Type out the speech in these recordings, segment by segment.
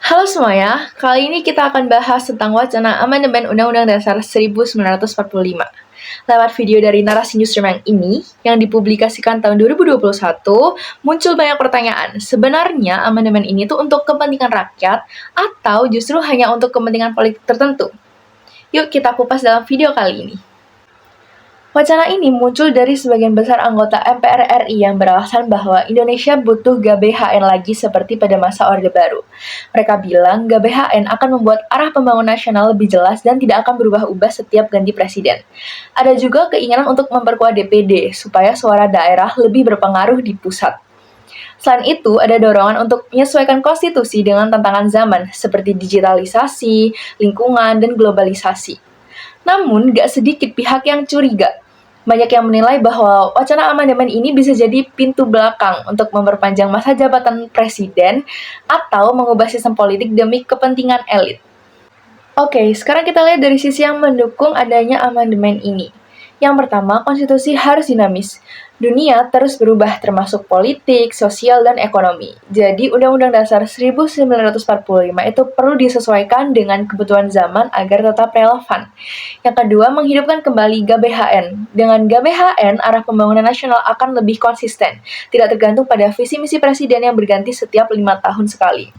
Halo semuanya, kali ini kita akan bahas tentang wacana amandemen Undang-Undang Dasar 1945. Lewat video dari narasi newsroom yang ini, yang dipublikasikan tahun 2021, muncul banyak pertanyaan. Sebenarnya amandemen ini tuh untuk kepentingan rakyat atau justru hanya untuk kepentingan politik tertentu? Yuk kita kupas dalam video kali ini. Wacana ini muncul dari sebagian besar anggota MPR RI yang beralasan bahwa Indonesia butuh GBHN lagi seperti pada masa Orde Baru. Mereka bilang GBHN akan membuat arah pembangunan nasional lebih jelas dan tidak akan berubah-ubah setiap ganti presiden. Ada juga keinginan untuk memperkuat DPD supaya suara daerah lebih berpengaruh di pusat. Selain itu, ada dorongan untuk menyesuaikan konstitusi dengan tantangan zaman seperti digitalisasi, lingkungan, dan globalisasi. Namun, gak sedikit pihak yang curiga. Banyak yang menilai bahwa wacana amandemen ini bisa jadi pintu belakang untuk memperpanjang masa jabatan presiden atau mengubah sistem politik demi kepentingan elit. Oke, sekarang kita lihat dari sisi yang mendukung adanya amandemen ini. Yang pertama, konstitusi harus dinamis. Dunia terus berubah termasuk politik, sosial, dan ekonomi. Jadi, Undang-Undang Dasar 1945 itu perlu disesuaikan dengan kebutuhan zaman agar tetap relevan. Yang kedua, menghidupkan kembali GBHN. Dengan GBHN, arah pembangunan nasional akan lebih konsisten, tidak tergantung pada visi misi presiden yang berganti setiap 5 tahun sekali.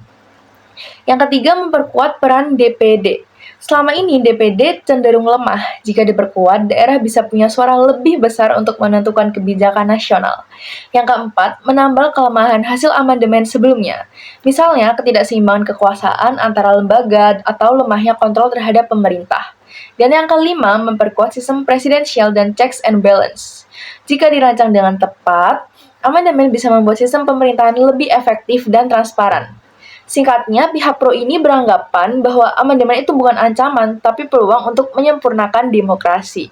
Yang ketiga, memperkuat peran DPD. Selama ini DPD cenderung lemah. Jika diperkuat, daerah bisa punya suara lebih besar untuk menentukan kebijakan nasional. Yang keempat, menambal kelemahan hasil amandemen sebelumnya. Misalnya, ketidakseimbangan kekuasaan antara lembaga atau lemahnya kontrol terhadap pemerintah. Dan yang kelima, memperkuat sistem presidensial dan checks and balance. Jika dirancang dengan tepat, amandemen bisa membuat sistem pemerintahan lebih efektif dan transparan. Singkatnya, pihak pro ini beranggapan bahwa amandemen itu bukan ancaman, tapi peluang untuk menyempurnakan demokrasi.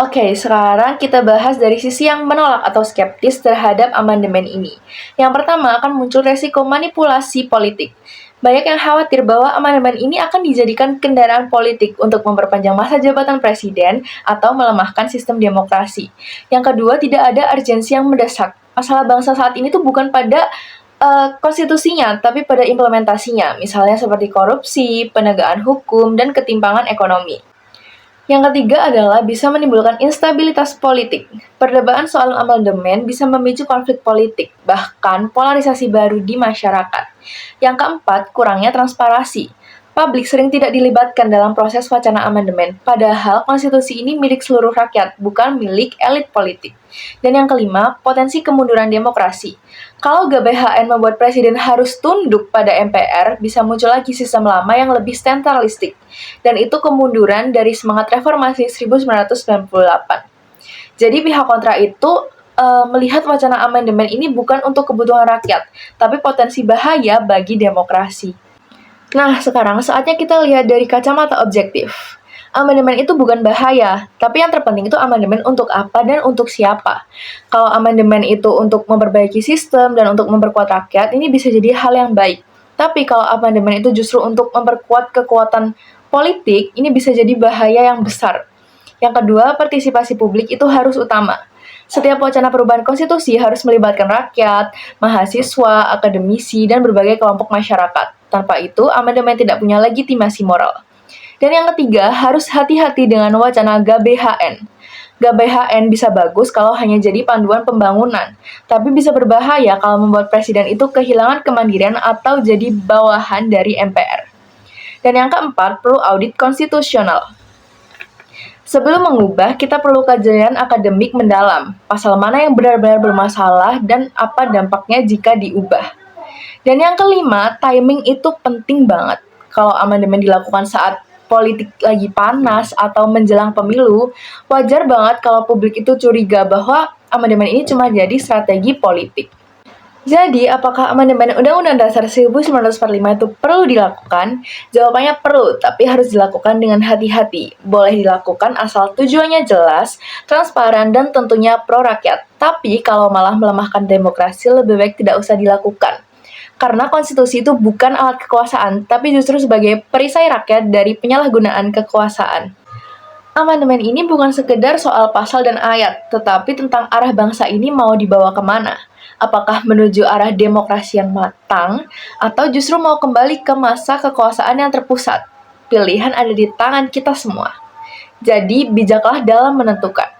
Oke, sekarang kita bahas dari sisi yang menolak atau skeptis terhadap amandemen ini. Yang pertama akan muncul resiko manipulasi politik. Banyak yang khawatir bahwa amandemen ini akan dijadikan kendaraan politik untuk memperpanjang masa jabatan presiden atau melemahkan sistem demokrasi. Yang kedua, tidak ada urgensi yang mendesak. Masalah bangsa saat ini tuh bukan pada konstitusinya, tapi pada implementasinya, misalnya seperti korupsi, penegakan hukum, dan ketimpangan ekonomi. Yang ketiga adalah bisa menimbulkan instabilitas politik. Perdebatan soal amandemen bisa memicu konflik politik, bahkan polarisasi baru di masyarakat. Yang keempat, kurangnya transparansi. Publik sering tidak dilibatkan dalam proses wacana amandemen, padahal konstitusi ini milik seluruh rakyat, bukan milik elit politik. Dan yang kelima, potensi kemunduran demokrasi. Kalau GBHN membuat presiden harus tunduk pada MPR, bisa muncul lagi sistem lama yang lebih sentralistik. Dan itu kemunduran dari semangat reformasi 1998. Jadi pihak kontra itu melihat wacana amandemen ini bukan untuk kebutuhan rakyat, tapi potensi bahaya bagi demokrasi. Nah, sekarang saatnya kita lihat dari kacamata objektif. Amandemen itu bukan bahaya, tapi yang terpenting itu amandemen untuk apa dan untuk siapa. Kalau amandemen itu untuk memperbaiki sistem dan untuk memperkuat rakyat, ini bisa jadi hal yang baik. Tapi kalau amandemen itu justru untuk memperkuat kekuatan politik, ini bisa jadi bahaya yang besar. Yang kedua, partisipasi publik itu harus utama. Setiap wacana perubahan konstitusi harus melibatkan rakyat, mahasiswa, akademisi, dan berbagai kelompok masyarakat. Tanpa itu, amandemen tidak punya legitimasi moral. Dan yang ketiga, harus hati-hati dengan wacana GBHN. GBHN bisa bagus kalau hanya jadi panduan pembangunan, tapi bisa berbahaya kalau membuat presiden itu kehilangan kemandirian atau jadi bawahan dari MPR. Dan yang keempat, perlu audit konstitusional. Sebelum mengubah, kita perlu kajian akademik mendalam, pasal mana yang benar-benar bermasalah dan apa dampaknya jika diubah. Dan yang kelima, timing itu penting banget. Kalau amandemen dilakukan saat politik lagi panas atau menjelang pemilu, wajar banget kalau publik itu curiga bahwa amandemen ini cuma jadi strategi politik. Jadi, apakah amandemen Undang-Undang Dasar 1945 itu perlu dilakukan? Jawabannya perlu, tapi harus dilakukan dengan hati-hati. Boleh dilakukan asal tujuannya jelas, transparan, dan tentunya pro-rakyat. Tapi, kalau malah melemahkan demokrasi, lebih baik tidak usah dilakukan. Karena konstitusi itu bukan alat kekuasaan, tapi justru sebagai perisai rakyat dari penyalahgunaan kekuasaan. Amandemen ini bukan sekedar soal pasal dan ayat, tetapi tentang arah bangsa ini mau dibawa kemana. Apakah menuju arah demokrasi yang matang, atau justru mau kembali ke masa kekuasaan yang terpusat? Pilihan ada di tangan kita semua. Jadi, bijaklah dalam menentukan.